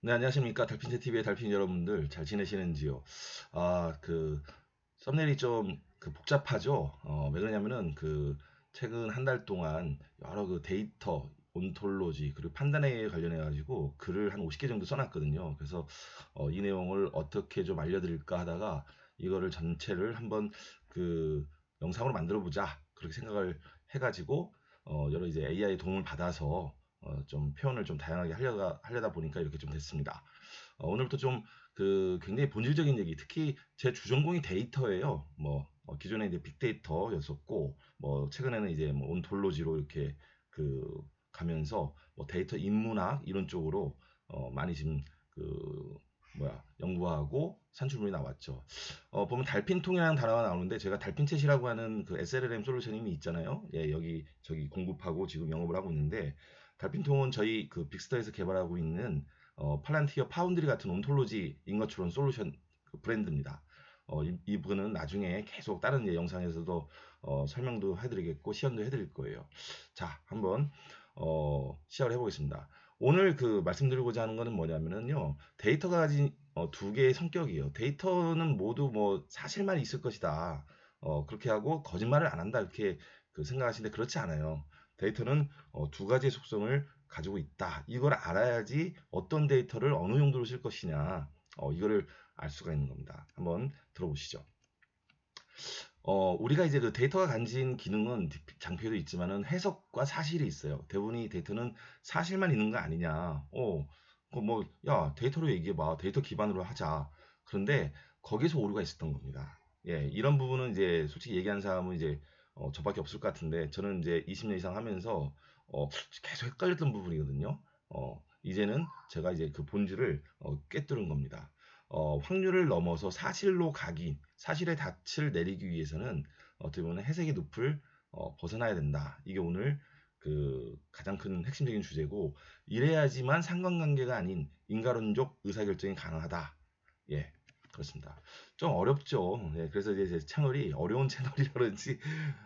네, 안녕하십니까. 달핀제 TV의 달핀 여러분들 잘 지내시는지요? 썸네일이 좀 복잡하죠? 왜 그러냐면은 최근 한 달 동안 여러 데이터, 온톨로지, 그리고 판단에 관련해 가지고 글을 한 50개 정도 써놨거든요. 그래서 이 내용을 어떻게 좀 알려드릴까 하다가 이거를 전체를 한번 그 영상으로 만들어 보자. 그렇게 생각을 해가지고 여러 이제 AI 도움을 받아서 좀 표현을 좀 다양하게 하려다 보니까 이렇게 좀 됐습니다. 오늘부터 좀 굉장히 본질적인 얘기, 특히 제 주전공이 데이터예요. 기존에 이제 빅데이터였었고, 최근에는 이제 온톨로지로 이렇게 그 가면서 데이터 인문학 이런 쪽으로 많이 지금 연구하고 산출물이 나왔죠. 보면 달핀통이라는 단어가 나오는데 제가 달핀챗이라고 하는 SLLM 솔루션이 있잖아요. 예, 여기 저기 공급하고 지금 영업을 하고 있는데 달핀통은 저희 빅스터에서 개발하고 있는 팔란티어 파운드리 같은 온톨로지인 것처럼 솔루션 브랜드입니다. 이 부분은 나중에 계속 다른 영상에서도 설명도 해드리겠고 시연도 해드릴 거예요. 자, 한번 시작을 해보겠습니다. 오늘 말씀드리고자 하는 거는 뭐냐면요. 데이터가 가진 두 개의 성격이에요. 데이터는 모두 사실만 있을 것이다. 그렇게 하고 거짓말을 안 한다. 이렇게 생각하시는데 그렇지 않아요. 데이터는 두 가지의 속성을 가지고 있다. 이걸 알아야지 어떤 데이터를 어느 용도로 쓸 것이냐. 이거를 알 수가 있는 겁니다. 한번 들어보시죠. 우리가 이제 데이터가 가진 기능은 장표에도 있지만은 해석과 사실이 있어요. 대부분이 데이터는 사실만 있는 거 아니냐. 야, 데이터로 얘기해봐. 데이터 기반으로 하자. 그런데 거기서 오류가 있었던 겁니다. 예, 이런 부분은 이제 솔직히 얘기하는 사람은 이제 저밖에 없을 것 같은데 저는 이제 20년 이상 하면서 계속 헷갈렸던 부분이거든요. 이제는 제가 이제 그 본질을 꿰뚫은 겁니다. 확률을 넘어서 사실로 가기, 사실의 닻을 내리기 위해서는 어떻게 보면 해석의 늪을 벗어나야 된다. 이게 오늘 가장 큰 핵심적인 주제고, 이래야지만 상관관계가 아닌 인과론적 의사결정이 가능하다. 예, 그렇습니다. 좀 어렵죠. 예, 그래서 이제 제 채널이 어려운 채널이라 그런지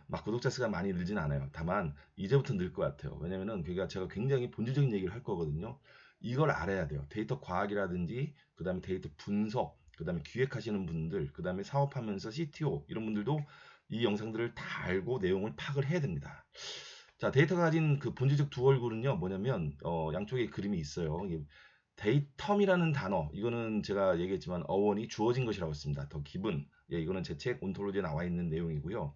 막 구독자 수가 많이 늘진 않아요. 다만 이제부터 늘 것 같아요. 왜냐면은 제가 굉장히 본질적인 얘기를 할 거거든요. 이걸 알아야 돼요. 데이터 과학이라든지 그다음에 데이터 분석, 그다음에 기획하시는 분들, 그다음에 사업하면서 CTO 이런 분들도 이 영상들을 다 알고 내용을 파악을 해야 됩니다. 자, 데이터가 가진 본질적 두 얼굴은요, 뭐냐면, 양쪽에 그림이 있어요. 데이텀이라는 단어, 이거는 제가 얘기했지만 어원이 주어진 것이라고 했습니다. 더 기분. 예, 이거는 제 책 온톨로지에 나와 있는 내용이고요.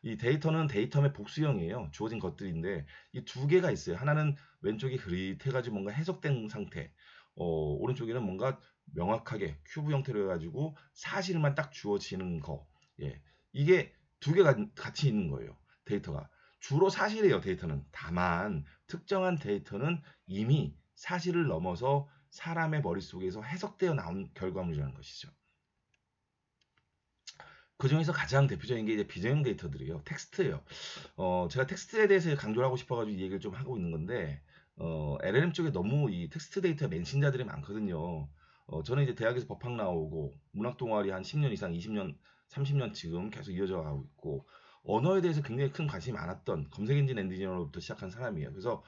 이 데이터는 데이텀의 복수형이에요. 주어진 것들인데, 이 두 개가 있어요. 하나는 왼쪽이 흐릿해가지고 뭔가 해석된 상태. 오른쪽에는 뭔가 명확하게 큐브 형태로 해가지고 사실만 딱 주어지는 거. 예. 이게 두 개가 같이 있는 거예요. 데이터가. 주로 사실이에요, 데이터는. 다만, 특정한 데이터는 이미 사실을 넘어서 사람의 머릿속에서 해석되어 나온 결과물이라는 것이죠. 그 중에서 가장 대표적인 게 이제 비정형 데이터들이에요. 텍스트예요. 제가 텍스트에 대해서 강조를 하고 싶어가지고 이 얘기를 좀 하고 있는 건데, LLM 쪽에 너무 이 텍스트 데이터 맹신자들이 많거든요. 저는 이제 대학에서 법학 나오고, 문학 동아리 한 10년 이상, 20년, 30년 지금 계속 이어져 가고 있고, 언어에 대해서 굉장히 큰 관심이 많았던 검색 엔진 엔지니어로부터 시작한 사람이에요. 그래서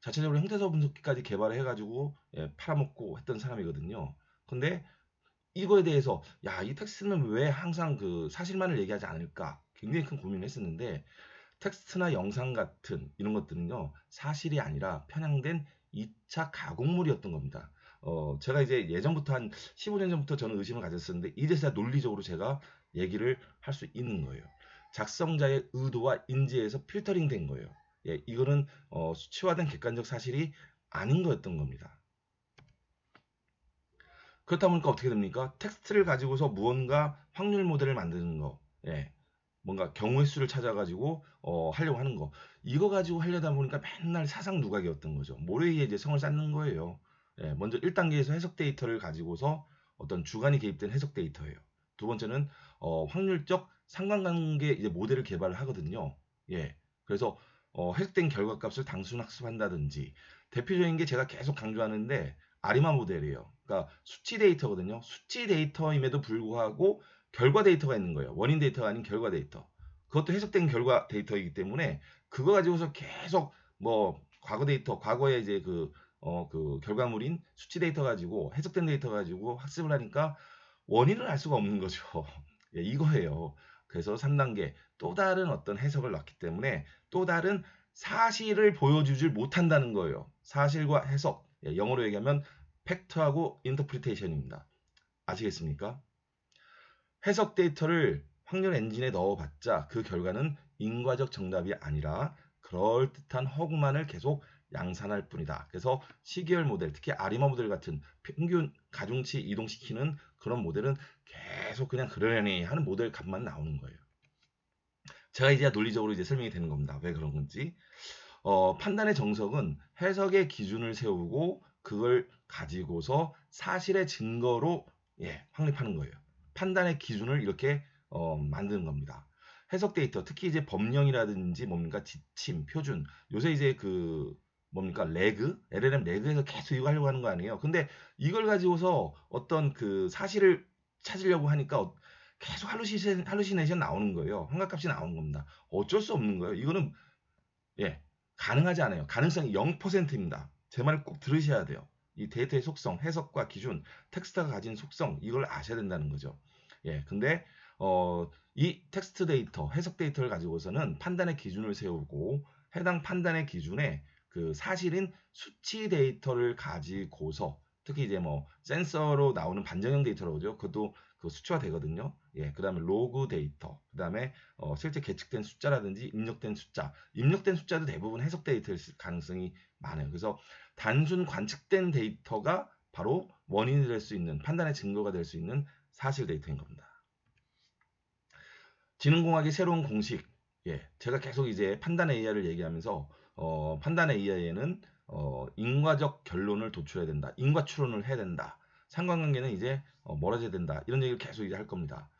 자체적으로 형태소 분석기까지 개발을 해가지고, 예, 팔아먹고 했던 사람이거든요. 근데 이거에 대해서 야, 이 텍스트는 왜 항상 사실만을 얘기하지 않을까? 굉장히 큰 고민을 했었는데 텍스트나 영상 같은 이런 것들은요, 사실이 아니라 편향된 2차 가공물이었던 겁니다. 제가 이제 예전부터 한 15년 전부터 저는 의심을 가졌었는데 이제서야 논리적으로 제가 얘기를 할 수 있는 거예요. 작성자의 의도와 인지에서 필터링 된 거예요. 예, 이거는 수치화된 객관적 사실이 아닌 거였던 겁니다. 그렇다 보니까 어떻게 됩니까? 텍스트를 가지고서 무언가 확률 모델을 만드는 거, 예, 뭔가 경우의 수를 찾아가지고 하려고 하는 거, 이거 가지고 하려다 보니까 맨날 사상 누각이었던 거죠. 모래에 이제 성을 쌓는 거예요. 예, 먼저 1단계에서 해석 데이터를 가지고서 어떤 주관이 개입된 해석 데이터예요. 두 번째는 확률적 상관관계 이제 모델을 개발을 하거든요. 예, 그래서 해석된 결과값을 단순 학습한다든지 대표적인 게 제가 계속 강조하는데 아리마 모델이에요. 그러니까 수치 데이터거든요. 수치 데이터임에도 불구하고 결과 데이터가 있는 거예요. 원인 데이터가 아닌 결과 데이터. 그것도 해석된 결과 데이터이기 때문에 그거 가지고서 계속 과거 데이터, 과거에 이제 그 결과물인 수치 데이터 가지고 해석된 데이터 가지고 학습을 하니까 원인을 알 수가 없는 거죠. 예, 이거예요. 그래서 3단계 또 다른 어떤 해석을 넣기 때문에 또 다른 사실을 보여주질 못한다는 거예요. 사실과 해석. 예, 영어로 얘기하면 팩트하고 인터프리테이션입니다. 아시겠습니까? 해석 데이터를 확률 엔진에 넣어봤자 그 결과는 인과적 정답이 아니라 그럴듯한 허구만을 계속 양산할 뿐이다. 그래서 시계열 모델, 특히 아리마 모델 같은 평균 가중치 이동시키는 그런 모델은 계속 그냥 그러려니 하는 모델 값만 나오는 거예요. 제가 이제 논리적으로 이제 설명이 되는 겁니다. 왜 그런 건지. 판단의 정석은 해석의 기준을 세우고 그걸 가지고서 사실의 증거로 확립하는 거예요. 판단의 기준을 이렇게 만드는 겁니다. 해석 데이터, 특히 이제 법령이라든지 뭡니까 지침, 표준. 요새 이제 그 뭡니까 레그, LLM 레그에서 계속 이거 하려고 하는 거 아니에요. 근데 이걸 가지고서 어떤 그 사실을 찾으려고 하니까 계속 할루시네이션 나오는 거예요. 환각값이 나오는 겁니다. 어쩔 수 없는 거예요. 이거는 예, 가능하지 않아요. 가능성이 0%입니다. 제 말을 꼭 들으셔야 돼요. 이 데이터의 속성, 해석과 기준, 텍스트가 가진 속성, 이걸 아셔야 된다는 거죠. 예, 근데 이 텍스트 데이터, 해석 데이터를 가지고서는 판단의 기준을 세우고 해당 판단의 기준에 그 사실인 수치 데이터를 가지고서 특히 이제 뭐 센서로 나오는 반정형 데이터라고 그러죠. 그것도 그 수치화 되거든요. 예, 그다음에 로그 데이터, 그다음에 실제 계측된 숫자라든지 입력된 숫자, 입력된 숫자도 대부분 해석 데이터일 가능성이 많아요. 그래서 단순 관측된 데이터가 바로 원인이 될 수 있는 판단의 증거가 될 수 있는 사실 데이터인 겁니다. 지능공학의 새로운 공식, 예, 제가 계속 이제 판단 AI를 얘기하면서 판단 AI에는 인과적 결론을 도출해야 된다, 인과 추론을 해야 된다, 상관관계는 이제 멀어져야 된다 이런 얘기를 계속 이제 할 겁니다.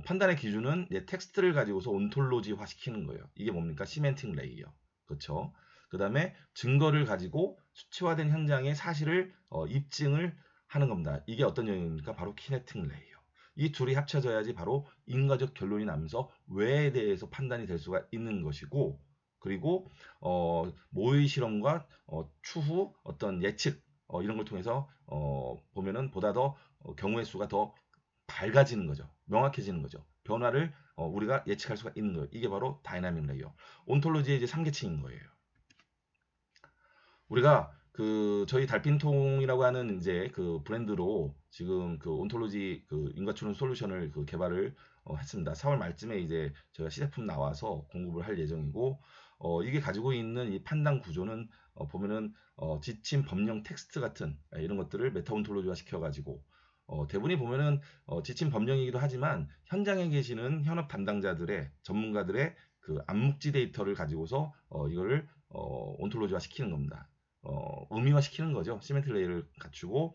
판단의 기준은 텍스트를 가지고서 온톨로지화 시키는 거예요. 이게 뭡니까? 시멘틱 레이어. 그렇죠? 그 다음에 증거를 가지고 수치화된 현장의 사실을 입증을 하는 겁니다. 이게 어떤 영역입니까? 바로 키네틱 레이어. 이 둘이 합쳐져야지 바로 인과적 결론이 나면서 왜에 대해서 판단이 될 수가 있는 것이고, 그리고 모의 실험과 추후 어떤 예측 이런 걸 통해서 보면은 보다 더 경우의 수가 더 밝아지는 거죠. 명확해지는 거죠. 변화를 우리가 예측할 수가 있는 거예요. 이게 바로 다이나믹 레이어. 온톨로지의 이제 3계층인 거예요. 우리가 그 저희 달핀통이라고 하는 이제 그 브랜드로 지금 그 온톨로지 그 인과추론 솔루션을 그 개발을 했습니다. 4월 말쯤에 이제 저희가 시제품 나와서 공급을 할 예정이고 이게 가지고 있는 이 판단 구조는 보면은 지침 법령 텍스트 같은 이런 것들을 메타 온톨로지화 시켜가지고 대부분이 보면은 지침 법령이기도 하지만 현장에 계시는 현업 담당자들의 전문가들의 그 암묵지 데이터를 가지고서 이거를 온톨로지화 시키는 겁니다. 의미화 시키는 거죠. 시멘트 레이를 갖추고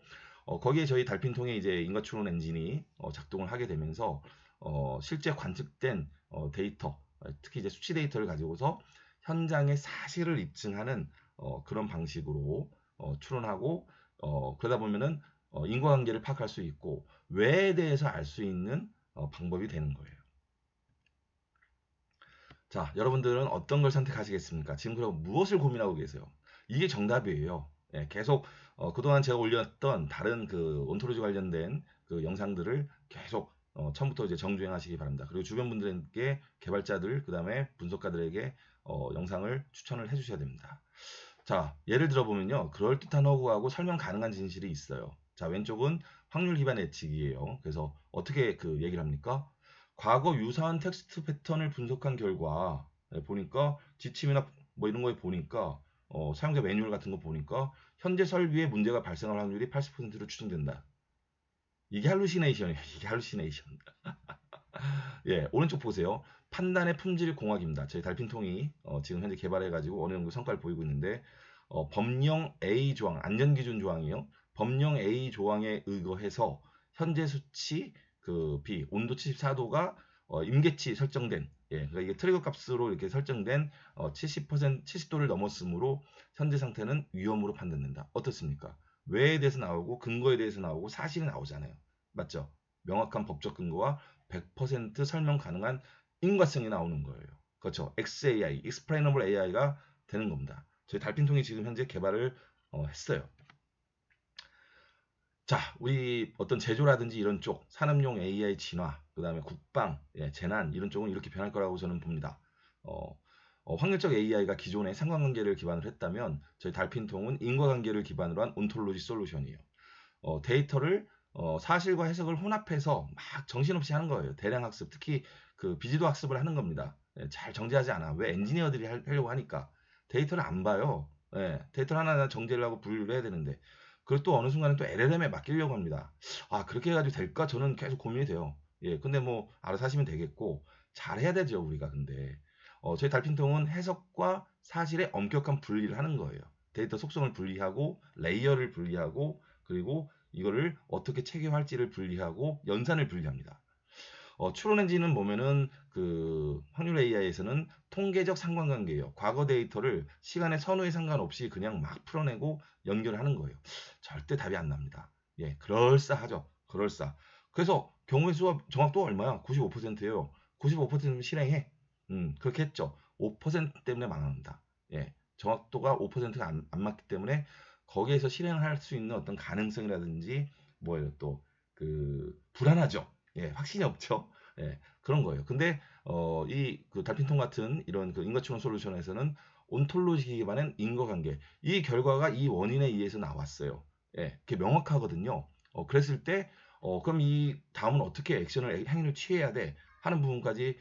거기에 저희 달핀통에 이제 인과추론 엔진이 작동을 하게 되면서 실제 관측된 데이터, 특히 이제 수치 데이터를 가지고서 현장의 사실을 입증하는 그런 방식으로 추론하고 그러다 보면은 인과관계를 파악할 수 있고 왜에 대해서 알 수 있는 방법이 되는 거예요. 자, 여러분들은 어떤 걸 선택하시겠습니까? 지금 그럼 무엇을 고민하고 계세요? 이게 정답이에요. 예, 계속 그동안 제가 올렸던 다른 그 온토로지 관련된 그 영상들을 계속 처음부터 이제 정주행하시기 바랍니다. 그리고 주변 분들에게 개발자들 그다음에 분석가들에게 영상을 추천을 해주셔야 됩니다. 자, 예를 들어보면요. 그럴듯한 허구하고 설명 가능한 진실이 있어요. 자, 왼쪽은 확률 기반 예측이에요. 그래서 어떻게 그 얘기를 합니까? 과거 유사한 텍스트 패턴을 분석한 결과 보니까 지침이나 뭐 이런 거에 보니까 사용자 매뉴얼 같은 거 보니까 현재 설비에 문제가 발생할 확률이 80%로 추정된다. 이게 할루시네이션이에요. 이게 할루시네이션. 예, 오른쪽 보세요. 판단의 품질 공학입니다. 저희 달핀통이 지금 현재 개발해가지고 어느 정도 성과를 보이고 있는데 법령 A 조항, 안전기준 조항이요. 법령 A 조항에 의거해서 현재 수치 그 B, 온도 74도가 임계치 설정된 예, 그러니까 이게 트리거 값으로 이렇게 설정된 70% 70도를 넘었으므로 현재 상태는 위험으로 판단된다. 어떻습니까? 왜에 대해서 나오고 근거에 대해서 나오고 사실이 나오잖아요. 맞죠? 명확한 법적 근거와 100% 설명 가능한 인과성이 나오는 거예요. 그렇죠. XAI, Explainable AI가 되는 겁니다. 저희 달핀통이 지금 현재 개발을 했어요. 자, 우리 어떤 제조라든지 이런 쪽, 산업용 AI 진화, 그 다음에 국방, 재난 이런 쪽은 이렇게 변할 거라고 저는 봅니다. 어, 확률적 AI가 기존의 상관관계를 기반으로 했다면 저희 달핀통은 인과관계를 기반으로 한 온톨로지 솔루션이에요. 데이터를 사실과 해석을 혼합해서 막 정신없이 하는 거예요. 대량 학습, 특히 그 비지도 학습을 하는 겁니다. 잘 정제하지 않아. 왜 엔지니어들이 하려고 하니까 데이터를 안 봐요. 데이터를 하나하나 정제를 하고 분류를 해야 되는데 그걸 또 어느 순간에 또 LLM에 맡기려고 합니다. 아 그렇게 해가지고 될까? 저는 계속 고민이 돼요. 근데 뭐 알아서 하시면 되겠고 잘해야 되죠 우리가 근데 저희 달핀통은 해석과 사실의 엄격한 분리를 하는 거예요. 데이터 속성을 분리하고 레이어를 분리하고 그리고 이거를 어떻게 체계화할지를 분리하고 연산을 분리합니다. 추론 엔진은 보면은 그 확률 AI에서는 통계적 상관관계예요. 과거 데이터를 시간의 선호에 상관없이 그냥 막 풀어내고 연결하는 거예요. 절대 답이 안 납니다. 그럴싸하죠. 그럴싸. 그래서 경우의 수와 정확도가 얼마야? 95%예요. 95%면 실행해. 그렇게 했죠. 5% 때문에 망합니다. 정확도가 5%가 안 맞기 때문에 거기에서 실행할 수 있는 어떤 가능성이라든지 뭐예요 또 그 불안하죠. 확신이 없죠. 그런 거예요. 근데 이 그 달핀통 같은 이런 그 인과추론 솔루션에서는 온톨로지 기반의 인과관계 이 결과가 이 원인에 의해서 나왔어요. 그게 명확하거든요. 그랬을 때 그럼 이 다음은 어떻게 액션을 행위를 취해야 돼 하는 부분까지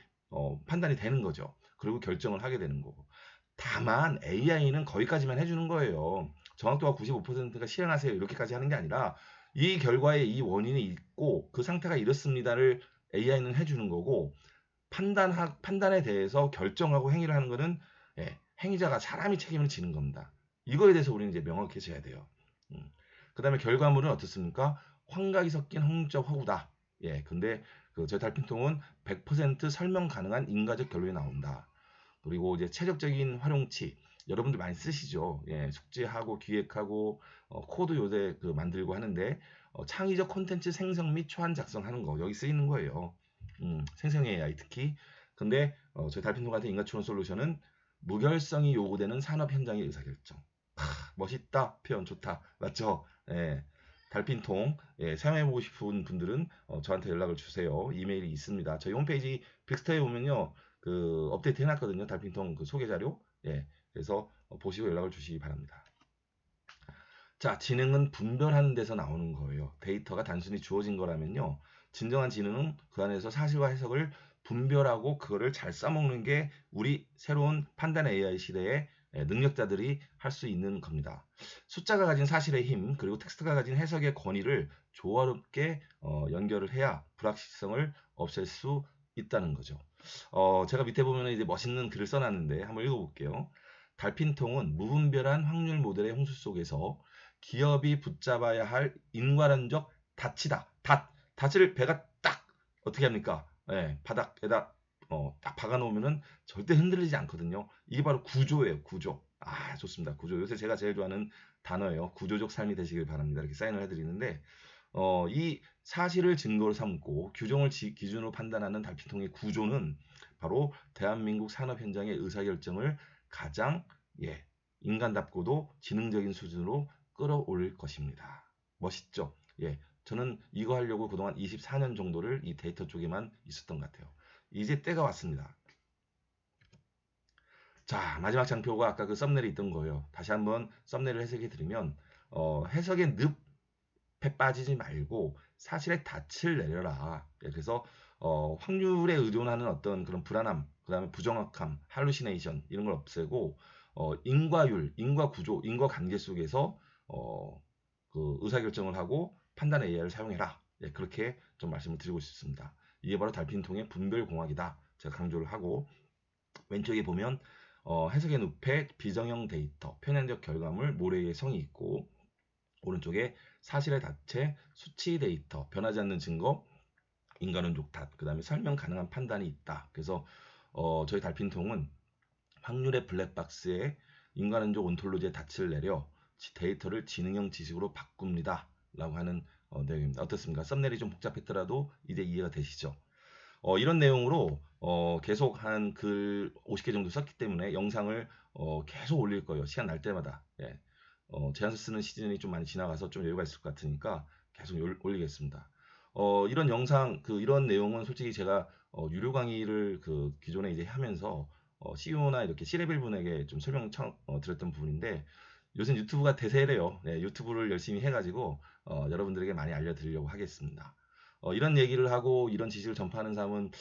판단이 되는 거죠. 그리고 결정을 하게 되는 거고. 다만 AI는 거기까지만 해주는 거예요. 정확도가 95%가 실행하세요. 이렇게까지 하는 게 아니라 이 결과에 이 원인이 있고 그 상태가 이렇습니다를 AI는 해주는 거고 판단에 대해서 결정하고 행위를 하는 거는 행위자가 사람이 책임을 지는 겁니다. 이거에 대해서 우리는 이제 명확해져야 돼요. 그 다음에 결과물은 어떻습니까? 환각이 섞인 확률적 허구다. 근데 그 저희 달핀통은 100% 설명 가능한 인과적 결론이 나온다. 그리고 이제 최적적인 활용치 여러분들 많이 쓰시죠. 숙제하고 기획하고 코드 요새 그 만들고 하는데 창의적 콘텐츠 생성 및 초안 작성하는 거 여기 쓰이는 거예요. 생성 AI 특히. 근데 저희 달핀통 같은 인과추론 솔루션은 무결성이 요구되는 산업 현장의 의사결정. 멋있다 표현 좋다 맞죠? 달핀통 사용해보고 싶은 분들은 저한테 연락을 주세요. 이메일이 있습니다. 저희 홈페이지 빅스타에 보면요 그 업데이트 해놨거든요. 달핀통 그 소개 자료. 그래서 보시고 연락을 주시기 바랍니다. 자, 지능은 분별하는 데서 나오는 거예요. 데이터가 단순히 주어진 거라면요. 진정한 지능은 그 안에서 사실과 해석을 분별하고 그거를 잘 써먹는 게 우리 새로운 판단 AI 시대의 능력자들이 할 수 있는 겁니다. 숫자가 가진 사실의 힘 그리고 텍스트가 가진 해석의 권위를 조화롭게 연결을 해야 불확실성을 없앨 수 있다는 거죠. 제가 밑에 보면 이제 멋있는 글을 써놨는데 한번 읽어볼게요. 달핀통은 무분별한 확률 모델의 홍수 속에서 기업이 붙잡아야 할 인과론적 닻이다. 닻을 배가 딱 어떻게 합니까? 바닥에다 딱 박아놓으면은 절대 흔들리지 않거든요. 이게 바로 구조예요. 구조. 아 좋습니다. 구조. 요새 제가 제일 좋아하는 단어예요. 구조적 삶이 되시길 바랍니다. 이렇게 사인을 해드리는데 이 사실을 증거로 삼고 규정을 기준으로 판단하는 달핀통의 구조는 바로 대한민국 산업 현장의 의사결정을 가장 인간답고도 지능적인 수준으로 끌어올릴 것입니다. 멋있죠? 저는 이거 하려고 그동안 24년 정도를 이 데이터 쪽에만 있었던 것 같아요. 이제 때가 왔습니다. 자, 마지막 장표가 아까 그 썸네일에 있던 거예요. 다시 한번 썸네일을 해석해 드리면 해석의 늪에 빠지지 말고 사실의 닻을 내려라. 그래서 확률에 의존하는 어떤 그런 불안함, 그 다음에 부정확함, 할루시네이션 이런 걸 없애고 인과율, 인과구조, 인과관계 속에서 그 의사결정을 하고 판단 AI를 사용해라. 그렇게 좀 말씀을 드리고 싶습니다. 이게 바로 달핀통의 분별공학이다. 제가 강조를 하고 왼쪽에 보면 해석의 늪에 비정형 데이터, 편향적 결과물, 모래의 성이 있고 오른쪽에 사실의 닷체, 수치 데이터, 변하지 않는 증거, 인간은족 닷, 그 다음에 설명 가능한 판단이 있다. 그래서 저희 달핀통은 확률의 블랙박스에 인간은족 온톨로지의 닻을 내려 데이터를 지능형 지식으로 바꿉니다. 라고 하는 내용입니다. 어떻습니까? 썸네일이 좀 복잡했더라도 이제 이해가 되시죠? 이런 내용으로 계속 한 글 50개 정도 썼기 때문에 영상을 계속 올릴 거예요. 시간 날 때마다. 제안서 쓰는 시즌이 좀 많이 지나가서 좀 여유가 있을 것 같으니까 계속 올리겠습니다. 이런 영상, 이런 내용은 솔직히 제가 유료 강의를 기존에 이제 하면서 CEO나 이렇게 C레벨 분에게 좀 드렸던 부분인데 요즘 유튜브가 대세래요. 네, 유튜브를 열심히 해가지고 여러분들에게 많이 알려드리려고 하겠습니다. 이런 얘기를 하고 이런 지식을 전파하는 사람은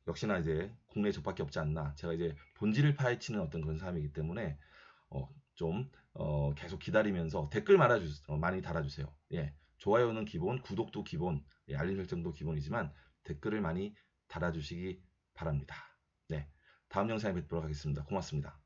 역시나 이제 국내에 저밖에 없지 않나. 제가 이제 본질을 파헤치는 어떤 그런 사람이기 때문에 좀 계속 기다리면서 댓글 많이 달아주세요. 예, 좋아요는 기본, 구독도 기본, 예, 알림 설정도 기본이지만 댓글을 많이 달아주시기 바랍니다. 네, 다음 영상에 뵙도록 하겠습니다. 고맙습니다.